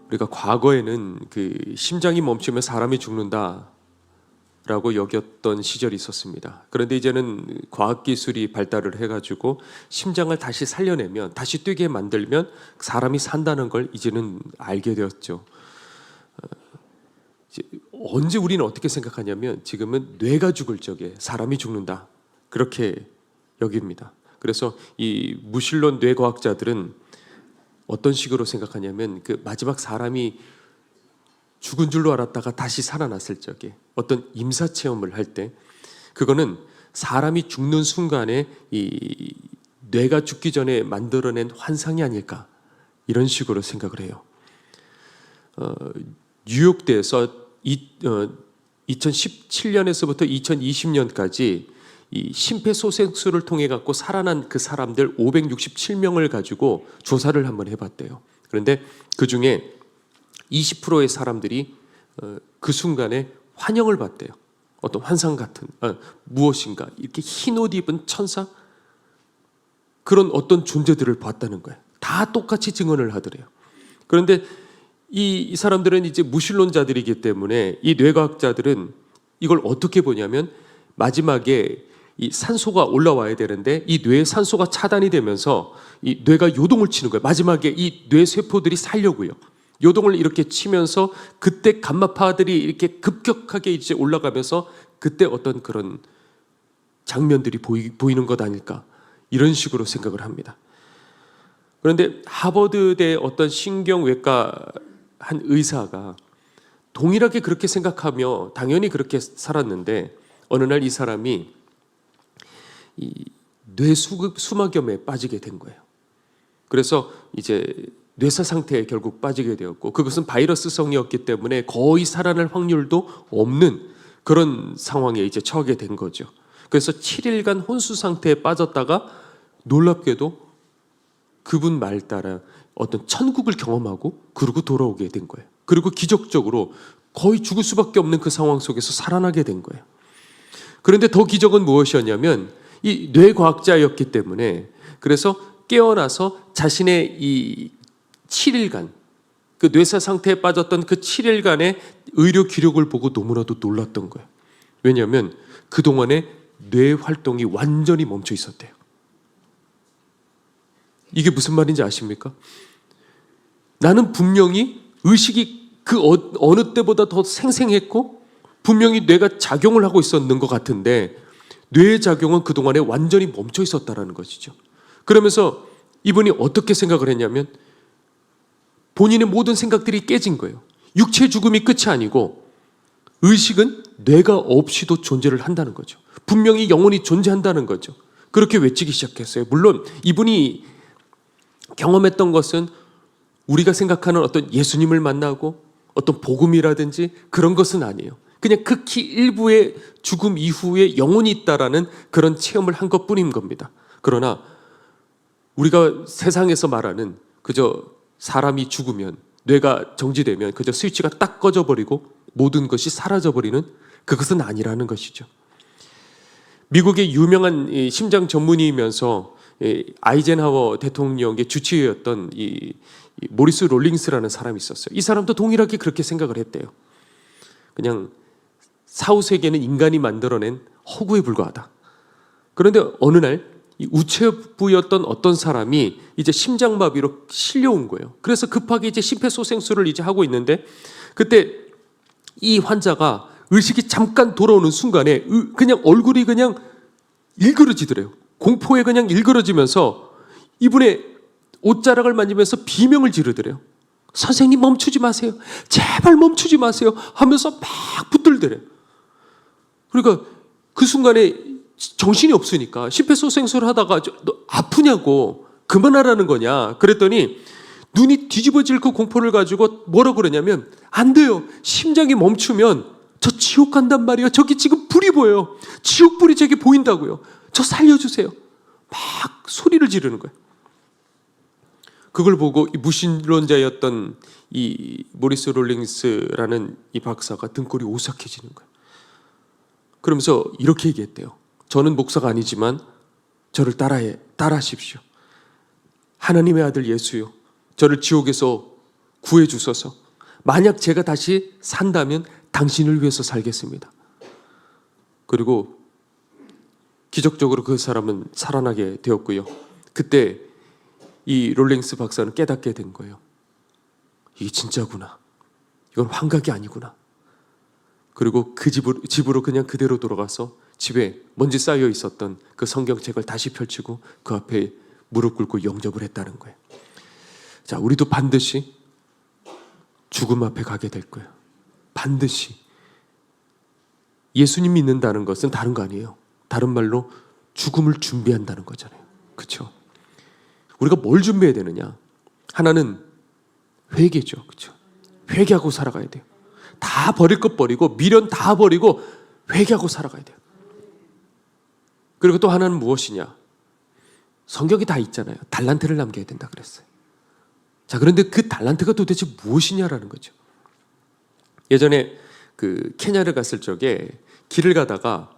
우리가 과거에는 그 심장이 멈추면 사람이 죽는다라고 여겼던 시절이 있었습니다. 그런데 이제는 과학기술이 발달을 해가지고 심장을 다시 살려내면, 다시 뛰게 만들면 사람이 산다는 걸 이제는 알게 되었죠. 언제 우리는 어떻게 생각하냐면 지금은 뇌가 죽을 적에 사람이 죽는다, 그렇게 여깁니다. 그래서 이 무신론 뇌과학자들은 어떤 식으로 생각하냐면 그 마지막 사람이 죽은 줄로 알았다가 다시 살아났을 적에 어떤 임사 체험을 할 때 그거는 사람이 죽는 순간에 이 뇌가 죽기 전에 만들어낸 환상이 아닐까, 이런 식으로 생각을 해요. 뉴욕대에서 2017년에서부터 2020년까지 이 심폐소생술을 통해 갖고 살아난 그 사람들 567명을 가지고 조사를 한번 해봤대요. 그런데 그 중에 20%의 사람들이 그 순간에 환영을 받대요. 어떤 환상 같은 무엇인가 이렇게 흰 옷 입은 천사, 그런 어떤 존재들을 봤다는 거예요. 다 똑같이 증언을 하더래요. 그런데 이 사람들은 이제 무신론자들이기 때문에 이 뇌과학자들은 이걸 어떻게 보냐면 마지막에 이 산소가 올라와야 되는데 이 뇌의 산소가 차단이 되면서 이 뇌가 요동을 치는 거예요. 마지막에 이 뇌 세포들이 살려고요. 요동을 이렇게 치면서 그때 감마파들이 이렇게 급격하게 이제 올라가면서 그때 어떤 그런 장면들이 보이는 것 아닐까, 이런 식으로 생각을 합니다. 그런데 하버드대 어떤 신경외과 한 의사가 동일하게 그렇게 생각하며 당연히 그렇게 살았는데 어느 날 이 사람이 이 뇌수막염에 빠지게 된 거예요. 그래서 이제 뇌사 상태에 결국 빠지게 되었고, 그것은 바이러스성이었기 때문에 거의 살아날 확률도 없는 그런 상황에 이제 처하게 된 거죠. 그래서 7일간 혼수 상태에 빠졌다가 놀랍게도 그분 말 따라 어떤 천국을 경험하고 그러고 돌아오게 된 거예요. 그리고 기적적으로 거의 죽을 수밖에 없는 그 상황 속에서 살아나게 된 거예요. 그런데 더 기적은 무엇이었냐면 이 뇌과학자였기 때문에, 그래서 깨어나서 자신의 이 7일간 그 뇌사 상태에 빠졌던 그 7일간의 의료 기록을 보고 너무나도 놀랐던 거예요. 왜냐하면 그동안에 뇌 활동이 완전히 멈춰 있었대요. 이게 무슨 말인지 아십니까? 나는 분명히 의식이 그 어느 때보다 더 생생했고 분명히 뇌가 작용을 하고 있었는 것 같은데 뇌의 작용은 그동안에 완전히 멈춰 있었다는 것이죠. 그러면서 이분이 어떻게 생각을 했냐면 본인의 모든 생각들이 깨진 거예요. 육체 죽음이 끝이 아니고 의식은 뇌가 없이도 존재를 한다는 거죠. 분명히 영혼이 존재한다는 거죠. 그렇게 외치기 시작했어요. 물론 이분이 경험했던 것은 우리가 생각하는 어떤 예수님을 만나고 어떤 복음이라든지 그런 것은 아니에요. 그냥 극히 일부의 죽음 이후에 영혼이 있다라는 그런 체험을 한 것뿐인 겁니다. 그러나 우리가 세상에서 말하는 그저 사람이 죽으면 뇌가 정지되면 그저 스위치가 딱 꺼져버리고 모든 것이 사라져버리는 그것은 아니라는 것이죠. 미국의 유명한 심장 전문의이면서 아이젠하워 대통령의 주치의였던 이 모리스 롤링스라는 사람이 있었어요. 이 사람도 동일하게 그렇게 생각을 했대요. 그냥 사후세계는 인간이 만들어낸 허구에 불과하다. 그런데 어느 날 이 우체부였던 어떤 사람이 이제 심장마비로 실려온 거예요. 그래서 급하게 이제 심폐소생술을 이제 하고 있는데 그때 이 환자가 의식이 잠깐 돌아오는 순간에 그냥 얼굴이 그냥 일그러지더래요. 공포에 그냥 일그러지면서 이분의 옷자락을 만지면서 비명을 지르더래요. 선생님 멈추지 마세요. 제발 멈추지 마세요. 하면서 막 붙들더래요. 그러니까 그 순간에 정신이 없으니까 심폐소생술을 하다가 너 아프냐고 그만하라는 거냐 그랬더니 눈이 뒤집어질 그 공포를 가지고 뭐라고 그러냐면 안 돼요. 심장이 멈추면 저 지옥 간단 말이에요. 저기 지금 불이 보여요. 지옥 불이 저기 보인다고요. 저 살려주세요. 막 소리를 지르는 거예요. 그걸 보고 이 무신론자였던 이 모리스 롤링스라는 이 박사가 등골이 오싹해지는 거예요. 그러면서 이렇게 얘기했대요. 저는 목사가 아니지만 저를 따라하십시오. 하나님의 아들 예수요, 저를 지옥에서 구해 주소서. 만약 제가 다시 산다면 당신을 위해서 살겠습니다. 그리고 기적적으로 그 사람은 살아나게 되었고요. 그때 이 롤링스 박사는 깨닫게 된 거예요. 이게 진짜구나. 이건 환각이 아니구나. 그리고 그 집으로 그냥 그대로 돌아가서 집에 먼지 쌓여 있었던 그 성경책을 다시 펼치고 그 앞에 무릎 꿇고 영접을 했다는 거예요. 자, 우리도 반드시 죽음 앞에 가게 될 거예요. 반드시. 예수님 믿는다는 것은 다른 거 아니에요. 다른 말로 죽음을 준비한다는 거잖아요. 그렇죠? 우리가 뭘 준비해야 되느냐? 하나는 회개죠. 그렇죠? 회개하고 살아가야 돼요. 다 버릴 것 버리고 미련 다 버리고 회개하고 살아가야 돼요. 그리고 또 하나는 무엇이냐? 성경이 다 있잖아요. 달란트를 남겨야 된다 그랬어요. 자, 그런데 그 달란트가 도대체 무엇이냐라는 거죠. 예전에 그 케냐를 갔을 적에 길을 가다가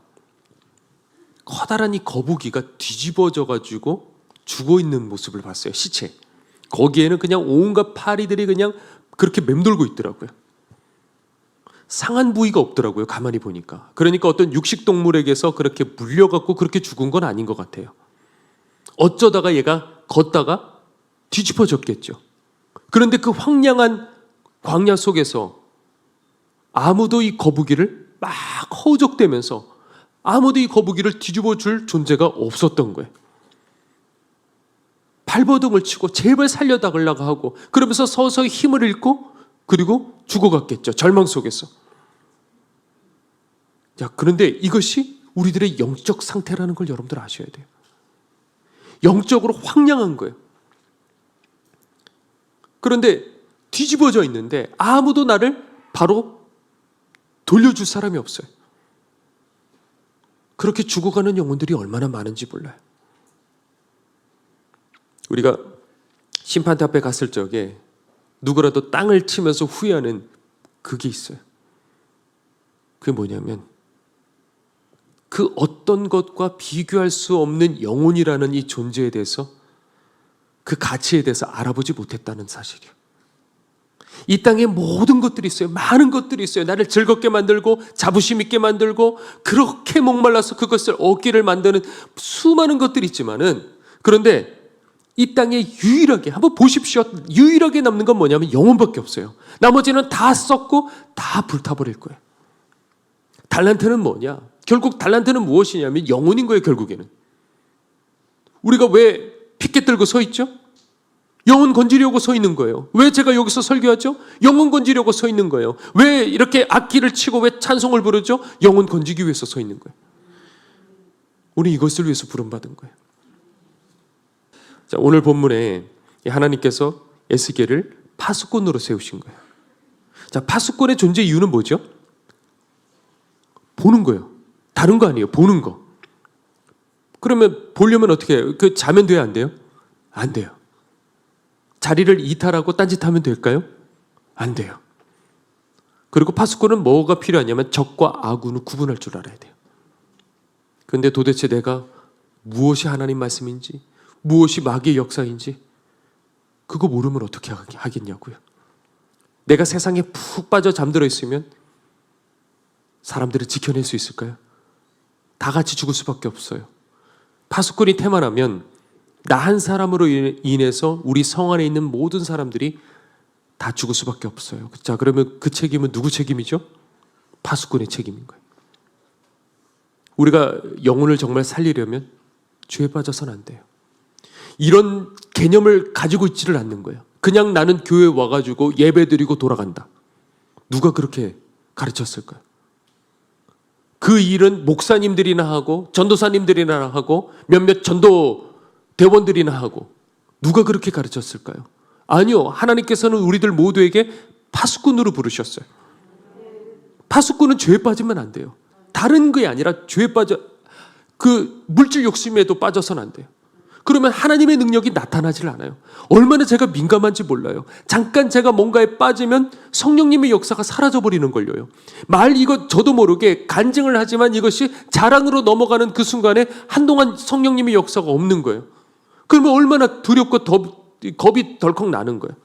커다란 이 거북이가 뒤집어져 가지고 죽어 있는 모습을 봤어요. 시체. 거기에는 그냥 온갖 파리들이 그냥 그렇게 맴돌고 있더라고요. 상한 부위가 없더라고요. 가만히 보니까. 그러니까 어떤 육식동물에게서 그렇게 물려갖고 그렇게 죽은 건 아닌 것 같아요. 어쩌다가 얘가 걷다가 뒤집어졌겠죠. 그런데 그 황량한 광야 속에서 아무도 이 거북이를 막 허우적대면서 아무도 이 거북이를 뒤집어 줄 존재가 없었던 거예요. 발버둥을 치고 제발 살려달라고 하고 그러면서 서서히 힘을 잃고 그리고 죽어갔겠죠. 절망 속에서. 자, 그런데 이것이 우리들의 영적 상태라는 걸 여러분들 아셔야 돼요. 영적으로 황량한 거예요. 그런데 뒤집어져 있는데 아무도 나를 바로 돌려줄 사람이 없어요. 그렇게 죽어가는 영혼들이 얼마나 많은지 몰라요. 우리가 심판대 앞에 갔을 적에 누구라도 땅을 치면서 후회하는 그게 있어요. 그게 뭐냐면 그 어떤 것과 비교할 수 없는 영혼이라는 이 존재에 대해서 그 가치에 대해서 알아보지 못했다는 사실이에요. 이 땅에 모든 것들이 있어요. 많은 것들이 있어요. 나를 즐겁게 만들고 자부심 있게 만들고 그렇게 목말라서 그것을 얻기를 만드는 수많은 것들이 있지만은 그런데 이 땅에 유일하게 한번 보십시오. 유일하게 남는 건 뭐냐면 영혼밖에 없어요. 나머지는 다 썩고 다 불타버릴 거예요. 달란트는 뭐냐? 결국 달란트는 무엇이냐면 영혼인 거예요. 결국에는 우리가 왜 피켓 들고 서 있죠? 영혼 건지려고 서 있는 거예요. 왜 제가 여기서 설교하죠? 영혼 건지려고 서 있는 거예요. 왜 이렇게 악기를 치고 왜 찬송을 부르죠? 영혼 건지기 위해서 서 있는 거예요. 우리 이것을 위해서 부름받은 거예요. 자, 오늘 본문에 하나님께서 에스겔을 파수꾼으로 세우신 거예요. 자, 파수꾼의 존재 이유는 뭐죠? 보는 거예요. 다른 거 아니에요. 보는 거. 그러면 보려면 어떻게 해요? 그 자면 돼요? 안 돼요? 안 돼요. 자리를 이탈하고 딴짓하면 될까요? 안 돼요. 그리고 파수꾼은 뭐가 필요하냐면 적과 아군을 구분할 줄 알아야 돼요. 그런데 도대체 내가 무엇이 하나님 말씀인지 무엇이 마귀의 역사인지 그거 모르면 어떻게 하겠냐고요. 내가 세상에 푹 빠져 잠들어 있으면 사람들을 지켜낼 수 있을까요? 다 같이 죽을 수밖에 없어요. 파수꾼이 태만하면 나 한 사람으로 인해서 우리 성 안에 있는 모든 사람들이 다 죽을 수밖에 없어요. 자, 그러면 그 책임은 누구 책임이죠? 파수꾼의 책임인 거예요. 우리가 영혼을 정말 살리려면 죄에 빠져서는 안 돼요. 이런 개념을 가지고 있지를 않는 거예요. 그냥 나는 교회 와가지고 예배드리고 돌아간다. 누가 그렇게 가르쳤을까요? 그 일은 목사님들이나 하고 전도사님들이나 하고 몇몇 전도 대원들이나 하고 누가 그렇게 가르쳤을까요? 아니요. 하나님께서는 우리들 모두에게 파수꾼으로 부르셨어요. 파수꾼은 죄에 빠지면 안 돼요. 다른 게 아니라 죄에 빠져 그 물질 욕심에도 빠져서는 안 돼요. 그러면 하나님의 능력이 나타나질 않아요. 얼마나 제가 민감한지 몰라요. 잠깐 제가 뭔가에 빠지면 성령님의 역사가 사라져버리는 걸요. 이거 저도 모르게 간증을 하지만 이것이 자랑으로 넘어가는 그 순간에 한동안 성령님의 역사가 없는 거예요. 그러면 얼마나 두렵고 겁이 덜컥 나는 거예요.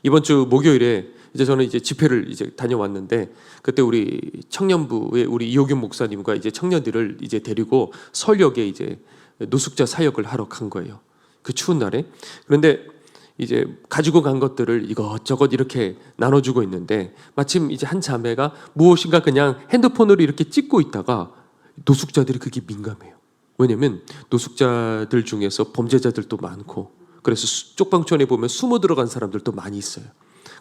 이번 주 목요일에 이제 저는 이제 집회를 이제 다녀왔는데, 그때 우리 청년부의 우리 이호균 목사님과 이제 청년들을 이제 데리고 서울역에 이제 노숙자 사역을 하러 간 거예요. 그 추운 날에. 그런데 이제 가지고 간 것들을 이것저것 이렇게 나눠주고 있는데, 마침 이제 한 자매가 무엇인가 그냥 핸드폰으로 이렇게 찍고 있다가, 노숙자들이 그게 민감해요. 왜냐면 노숙자들 중에서 범죄자들도 많고, 그래서 쪽방촌에 보면 숨어 들어간 사람들도 많이 있어요.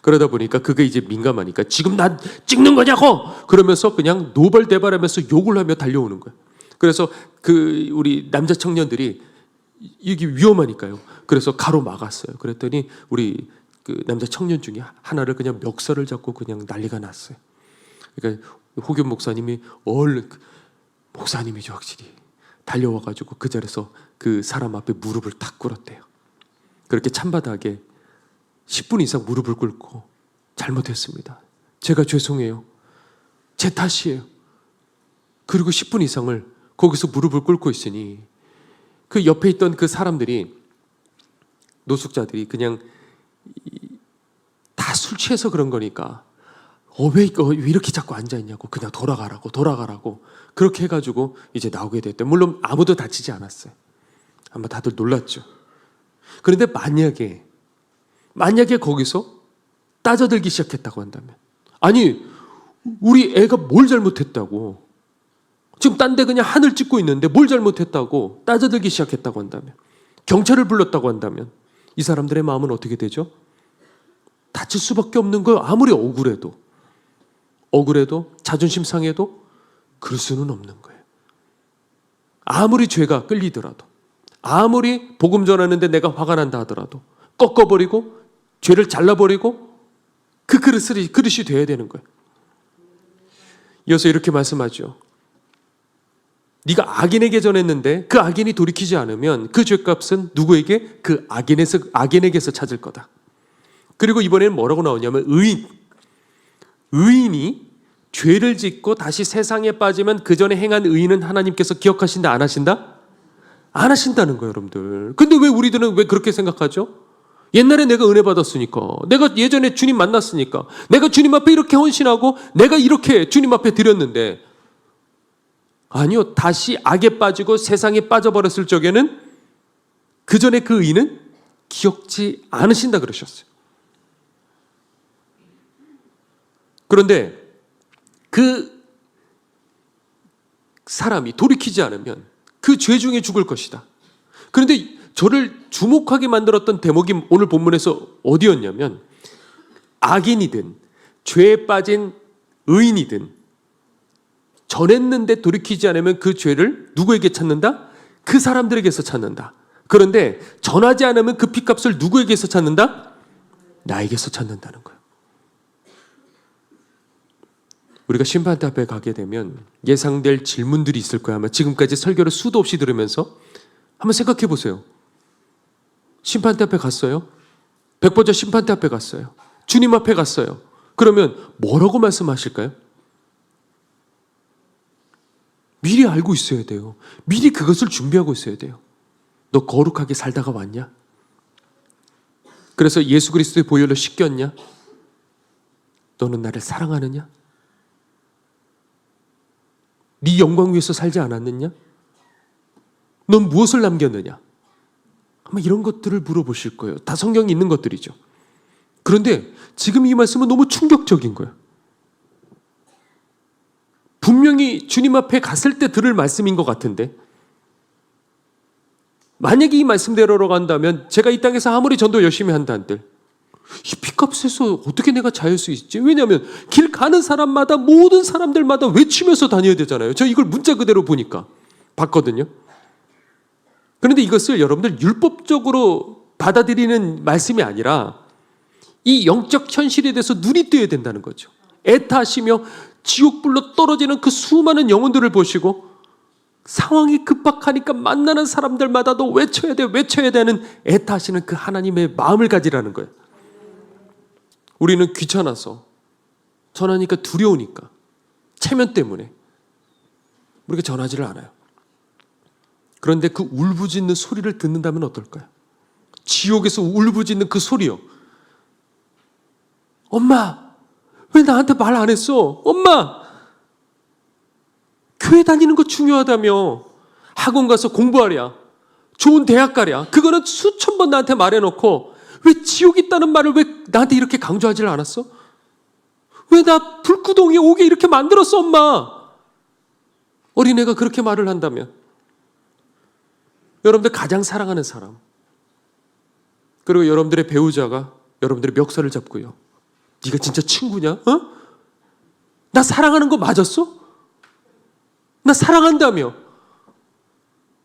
그러다 보니까 그게 이제 민감하니까 지금 나 찍는 거냐고 그러면서 그냥 노발대발하면서 욕을 하며 달려오는 거예요. 그래서 그 우리 남자 청년들이 이게 위험하니까요. 그래서 가로막았어요. 그랬더니 우리 그 남자 청년 중에 하나를 그냥 멱살을 잡고 그냥 난리가 났어요. 그러니까 호균 목사님이 얼른, 목사님이죠 확실히, 달려와가지고 그 자리에서 그 사람 앞에 무릎을 탁 꿇었대요. 그렇게 찬바닥에 10분 이상 무릎을 꿇고, 잘못했습니다, 제가 죄송해요, 제 탓이에요. 그리고 10분 이상을 거기서 무릎을 꿇고 있으니 그 옆에 있던 그 사람들이, 노숙자들이 그냥 다 술 취해서 그런 거니까 왜 이렇게 자꾸 앉아있냐고, 그냥 돌아가라고 그렇게 해가지고 이제 나오게 됐대요. 물론 아무도 다치지 않았어요. 아마 다들 놀랐죠. 그런데 만약에 거기서 따져들기 시작했다고 한다면, 아니 우리 애가 뭘 잘못했다고, 지금 딴 데 그냥 하늘 찍고 있는데 뭘 잘못했다고 따져들기 시작했다고 한다면, 경찰을 불렀다고 한다면 이 사람들의 마음은 어떻게 되죠? 다칠 수밖에 없는 거예요. 아무리 억울해도 자존심 상해도 그럴 수는 없는 거예요. 아무리 죄가 끌리더라도, 아무리 복음 전하는데 내가 화가 난다 하더라도 꺾어버리고 죄를 잘라버리고 그 그릇이 돼야 되는 거예요. 이어서 이렇게 말씀하죠. 네가 악인에게 전했는데 그 악인이 돌이키지 않으면 그 죄값은 누구에게? 그 악인에게서 찾을 거다. 그리고 이번에는 뭐라고 나오냐면, 의인이 죄를 짓고 다시 세상에 빠지면 그 전에 행한 의인은 하나님께서 기억하신다, 안 하신다? 안 하신다는 거예요, 여러분들. 근데 왜 우리들은 왜 그렇게 생각하죠? 옛날에 내가 은혜 받았으니까, 내가 예전에 주님 만났으니까, 내가 주님 앞에 이렇게 헌신하고 내가 이렇게 주님 앞에 드렸는데, 아니요, 다시 악에 빠지고 세상에 빠져버렸을 적에는 그 전에 그 의인은 기억지 않으신다 그러셨어요. 그런데 그 사람이 돌이키지 않으면 그 죄 중에 죽을 것이다. 그런데 저를 주목하게 만들었던 대목이 오늘 본문에서 어디였냐면, 악인이든 죄에 빠진 의인이든 전했는데 돌이키지 않으면 그 죄를 누구에게 찾는다? 그 사람들에게서 찾는다. 그런데 전하지 않으면 그 핏값을 누구에게서 찾는다? 나에게서 찾는다는 거예요. 우리가 심판대 앞에 가게 되면 예상될 질문들이 있을 거야. 아마 지금까지 설교를 수도 없이 들으면서 한번 생각해 보세요. 심판대 앞에 갔어요. 백보자 심판대 앞에 갔어요. 주님 앞에 갔어요. 그러면 뭐라고 말씀하실까요? 미리 알고 있어야 돼요. 미리 그것을 준비하고 있어야 돼요. 너 거룩하게 살다가 왔냐? 그래서 예수 그리스도의 보혈로 씻겼냐? 너는 나를 사랑하느냐? 네 영광 위해서 살지 않았느냐? 넌 무엇을 남겼느냐? 아마 이런 것들을 물어보실 거예요. 다 성경에 있는 것들이죠. 그런데 지금 이 말씀은 너무 충격적인 거예요. 분명히 주님 앞에 갔을 때 들을 말씀인 것 같은데, 만약에 이 말씀대로로 간다면 제가 이 땅에서 아무리 전도 열심히 한다 한들 이 핏값에서 어떻게 내가 자유할 수 있지? 왜냐하면 길 가는 사람마다, 모든 사람들마다 외치면서 다녀야 되잖아요. 저 이걸 문자 그대로 봤거든요. 그런데 이것을 여러분들 율법적으로 받아들이는 말씀이 아니라 이 영적 현실에 대해서 눈이 뜨여야 된다는 거죠. 애타하시며 지옥불로 떨어지는 그 수많은 영혼들을 보시고, 상황이 급박하니까 만나는 사람들마다도 외쳐야 되는 애타하시는 그 하나님의 마음을 가지라는 거예요. 우리는 귀찮아서, 전하니까 두려우니까, 체면 때문에 우리가 전하지를 않아요. 그런데 그 울부짖는 소리를 듣는다면 어떨까요? 지옥에서 울부짖는 그 소리요. 엄마, 왜 나한테 말 안 했어? 엄마, 교회 다니는 거 중요하다며. 학원 가서 공부하랴. 좋은 대학 가랴. 그거는 수천 번 나한테 말해놓고 왜 지옥 있다는 말을 왜 나한테 이렇게 강조하질 않았어? 왜 나 불구덩이에 오게 이렇게 만들었어, 엄마? 어린애가 그렇게 말을 한다면, 여러분들 가장 사랑하는 사람, 그리고 여러분들의 배우자가 여러분들의 멱살을 잡고요, 네가 진짜 친구냐? 어? 나 사랑하는 거 맞았어? 나 사랑한다며.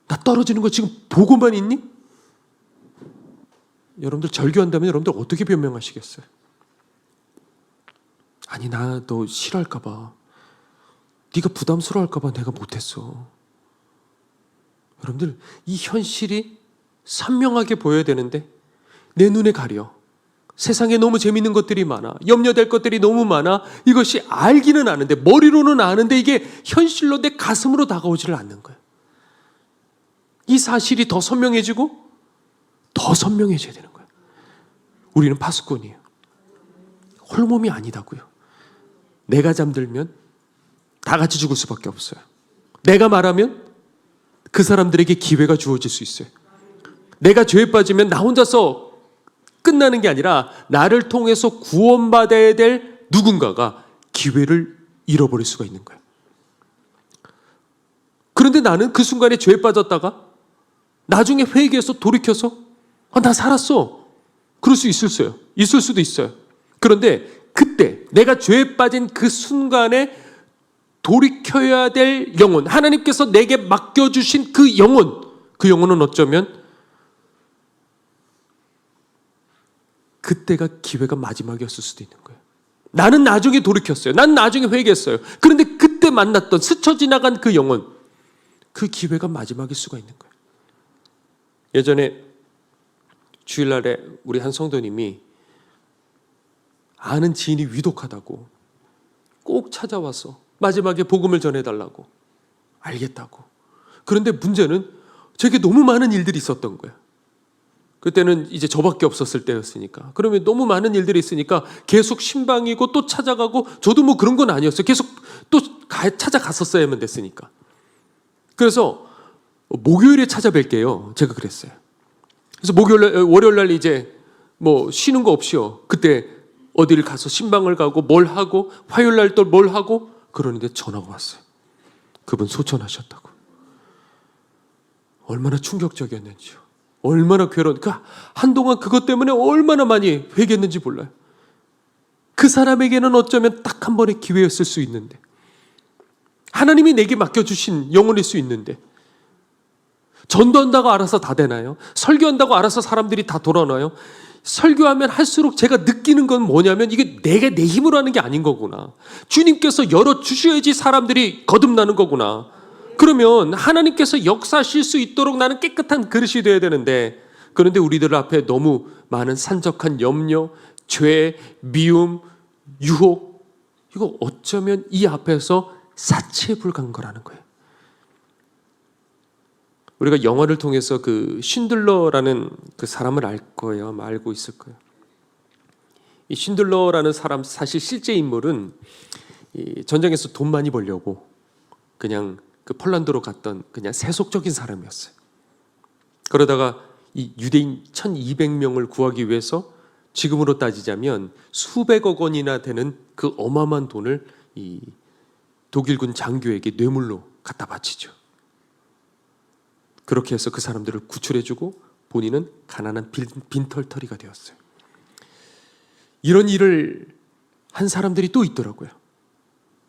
나 떨어지는 거 지금 보고만 있니? 여러분들 절교한다면 여러분들 어떻게 변명하시겠어요? 아니, 나 너 싫어할까 봐, 네가 부담스러워할까 봐 내가 못했어. 여러분들, 이 현실이 선명하게 보여야 되는데 내 눈에 가려. 세상에 너무 재밌는 것들이 많아. 염려될 것들이 너무 많아. 이것이 알기는 아는데, 머리로는 아는데 이게 현실로 내 가슴으로 다가오지를 않는 거예요. 이 사실이 더 선명해지고 더 선명해져야 되는 거예요. 우리는 파수꾼이에요. 홀몸이 아니다고요. 내가 잠들면 다 같이 죽을 수밖에 없어요. 내가 말하면 그 사람들에게 기회가 주어질 수 있어요. 내가 죄에 빠지면 나 혼자서 끝나는 게 아니라 나를 통해서 구원받아야 될 누군가가 기회를 잃어버릴 수가 있는 거예요. 그런데 나는 그 순간에 죄에 빠졌다가 나중에 회개해서 돌이켜서 나 살았어. 그럴 수 있을 수도 있어요. 그런데 그때 내가 죄에 빠진 그 순간에 돌이켜야 될 영혼, 하나님께서 내게 맡겨주신 그 영혼은 어쩌면 그때가 기회가 마지막이었을 수도 있는 거예요. 나는 나중에 돌이켰어요. 난 나중에 회개했어요. 그런데 그때 만났던 스쳐 지나간 그 영혼, 그 기회가 마지막일 수가 있는 거예요. 예전에 주일날에 우리 한 성도님이 아는 지인이 위독하다고 꼭 찾아와서 마지막에 복음을 전해달라고, 알겠다고. 그런데 문제는 제게 너무 많은 일들이 있었던 거예요. 그때는 이제 저밖에 없었을 때였으니까. 그러면 너무 많은 일들이 있으니까 계속 신방이고 또 찾아가고, 저도 뭐 그런 건 아니었어요. 계속 또 찾아갔었어야만 됐으니까. 그래서 목요일에 찾아뵐게요. 제가 그랬어요. 그래서 월요일날 이제 뭐 쉬는 거 없이요. 그때 어디를 가서 신방을 가고 뭘 하고, 화요일날 또 뭘 하고, 그러는데 전화가 왔어요. 그분 소천하셨다고. 얼마나 충격적이었는지요. 얼마나 한동안 그것 때문에 얼마나 많이 회개했는지 몰라요. 그 사람에게는 어쩌면 딱 한 번의 기회였을 수 있는데, 하나님이 내게 맡겨주신 영혼일 수 있는데, 전도한다고 알아서 다 되나요? 설교한다고 알아서 사람들이 다 돌아오나요? 설교하면 할수록 제가 느끼는 건 뭐냐면, 이게 내가 내 힘으로 하는 게 아닌 거구나. 주님께서 열어주셔야지 사람들이 거듭나는 거구나. 그러면 하나님께서 역사하실 수 있도록 나는 깨끗한 그릇이 되어야 되는데, 그런데 우리들 앞에 너무 많은 산적한 염려, 죄, 미움, 유혹, 이거 어쩌면 이 앞에서 사치에 불과한 거라는 거예요. 우리가 영화를 통해서 그 쉰들러라는 그 사람을 알 거예요. 아마 알고 있을 거예요. 이 쉰들러라는 사람, 사실 실제 인물은 이 전쟁에서 돈 많이 벌려고 그냥 그 폴란드로 갔던 그냥 세속적인 사람이었어요. 그러다가 이 유대인 1200명을 구하기 위해서 지금으로 따지자면 수백억 원이나 되는 그 어마어마한 돈을 이 독일군 장교에게 뇌물로 갖다 바치죠. 그렇게 해서 그 사람들을 구출해주고 본인은 가난한 빈털터리가 되었어요. 이런 일을 한 사람들이 또 있더라고요.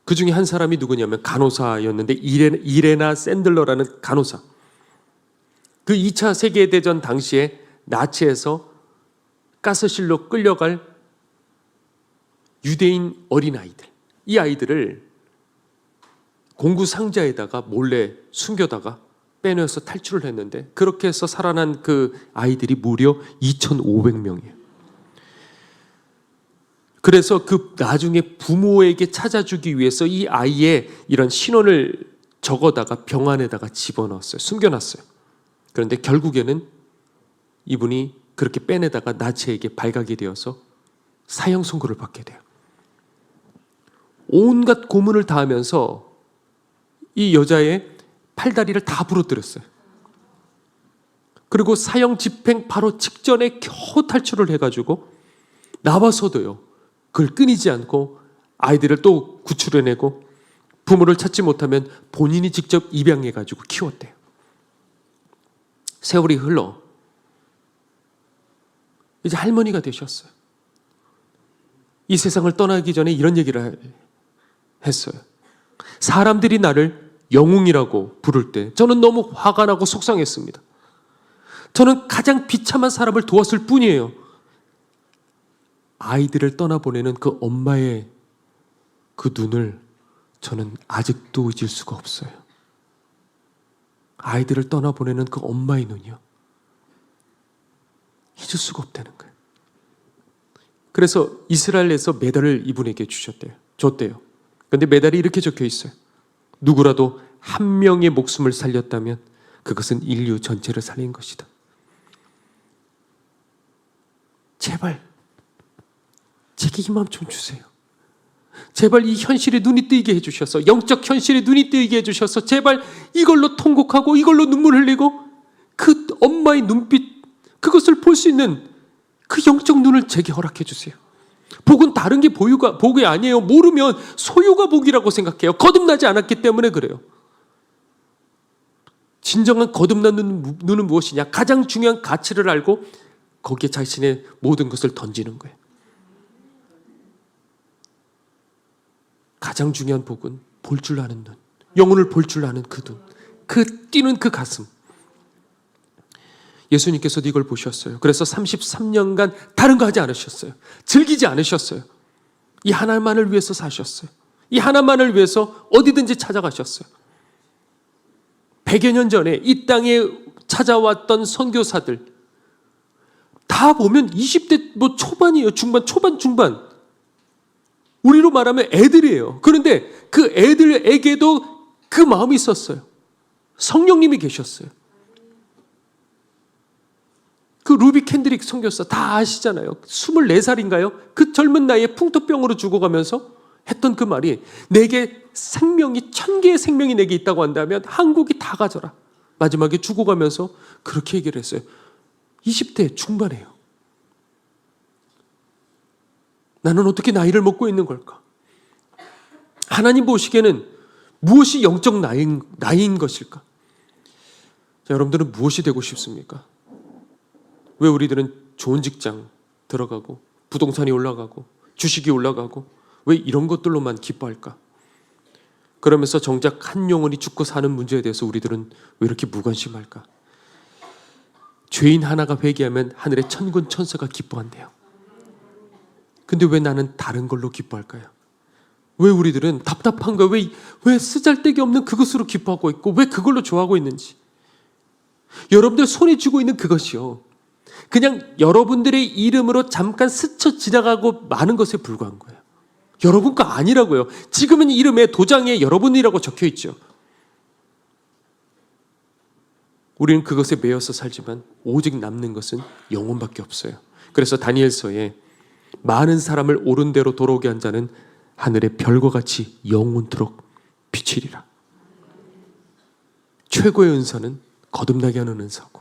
그 중에 한 사람이 누구냐면 간호사였는데, 이레나 샌들러라는 간호사. 그 2차 세계대전 당시에 나치에서 가스실로 끌려갈 유대인 어린아이들, 이 아이들을 공구 상자에다가 몰래 숨겨다가 빼내서 탈출을 했는데, 그렇게 해서 살아난 그 아이들이 무려 2,500명이에요. 그래서 그 나중에 부모에게 찾아주기 위해서 이 아이의 이런 신원을 적어다가 병 안에다가 집어넣었어요. 숨겨놨어요. 그런데 결국에는 이분이 그렇게 빼내다가 나치에게 발각이 되어서 사형 선고를 받게 돼요. 온갖 고문을 다 하면서 이 여자의 팔다리를 다 부러뜨렸어요. 그리고 사형 집행 바로 직전에 겨우 탈출을 해가지고 나와서도요, 그걸 끊이지 않고 아이들을 또 구출해내고 부모를 찾지 못하면 본인이 직접 입양해가지고 키웠대요. 세월이 흘러 이제 할머니가 되셨어요. 이 세상을 떠나기 전에 이런 얘기를 했어요. 사람들이 나를 영웅이라고 부를 때 저는 너무 화가 나고 속상했습니다. 저는 가장 비참한 사람을 도왔을 뿐이에요. 아이들을 떠나보내는 그 엄마의 그 눈을 저는 아직도 잊을 수가 없어요. 아이들을 떠나보내는 그 엄마의 눈이요, 잊을 수가 없다는 거예요. 그래서 이스라엘에서 메달을 이분에게 줬대요. 그런데 메달이 이렇게 적혀 있어요. 누구라도 한 명의 목숨을 살렸다면 그것은 인류 전체를 살린 것이다. 제발 제게 이 마음 좀 주세요. 제발 이 현실에 눈이 뜨이게 해주셔서, 영적 현실에 눈이 뜨이게 해주셔서 제발 이걸로 통곡하고 이걸로 눈물 흘리고 그 엄마의 눈빛, 그것을 볼 수 있는 그 영적 눈을 제게 허락해 주세요. 복은 다른 게 복이 아니에요. 모르면 소유가 복이라고 생각해요. 거듭나지 않았기 때문에 그래요. 진정한 거듭난 눈은 무엇이냐? 가장 중요한 가치를 알고 거기에 자신의 모든 것을 던지는 거예요. 가장 중요한 복은 볼 줄 아는 눈, 영혼을 볼 줄 아는 그 눈, 그 뛰는 그 가슴. 예수님께서도 이걸 보셨어요. 그래서 33년간 다른 거 하지 않으셨어요. 즐기지 않으셨어요. 이 하나만을 위해서 사셨어요. 이 하나만을 위해서 어디든지 찾아가셨어요. 100여 년 전에 이 땅에 찾아왔던 선교사들 다 보면 20대 초반이에요. 중반. 우리로 말하면 애들이에요. 그런데 그 애들에게도 그 마음이 있었어요. 성령님이 계셨어요. 그 루비 캔드릭 선교사 다 아시잖아요. 24살인가요? 그 젊은 나이에 풍토병으로 죽어가면서 했던 그 말이, 내게 생명이 1000개의 생명이 내게 있다고 한다면 한국이 다 가져라. 마지막에 죽어가면서 그렇게 얘기를 했어요. 20대 중반이에요. 나는 어떻게 나이를 먹고 있는 걸까? 하나님 보시기에는 무엇이 영적 나이인 것일까? 자, 여러분들은 무엇이 되고 싶습니까? 왜 우리들은 좋은 직장 들어가고 부동산이 올라가고 주식이 올라가고 왜 이런 것들로만 기뻐할까? 그러면서 정작 한 영혼이 죽고 사는 문제에 대해서 우리들은 왜 이렇게 무관심할까? 죄인 하나가 회개하면 하늘의 천군 천사가 기뻐한대요. 근데 왜 나는 다른 걸로 기뻐할까요? 왜 우리들은 답답한 거, 왜 쓰잘데기 없는 그것으로 기뻐하고 있고 왜 그걸로 좋아하고 있는지. 여러분들 손에 쥐고 있는 그것이요, 그냥 여러분들의 이름으로 잠깐 스쳐 지나가고 마는 것에 불과한 거예요. 여러분 거 아니라고요. 지금은 이름에 도장에 여러분이라고 적혀 있죠. 우리는 그것에 매여서 살지만 오직 남는 것은 영혼밖에 없어요. 그래서 다니엘서에 많은 사람을 옳은 대로 돌아오게 한 자는 하늘의 별과 같이 영원토록 비치리라. 최고의 은사는 거듭나게 하는 은사고,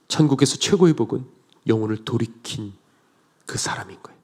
천국에서 최고의 복은 영혼을 돌이킨 그 사람인 거예요.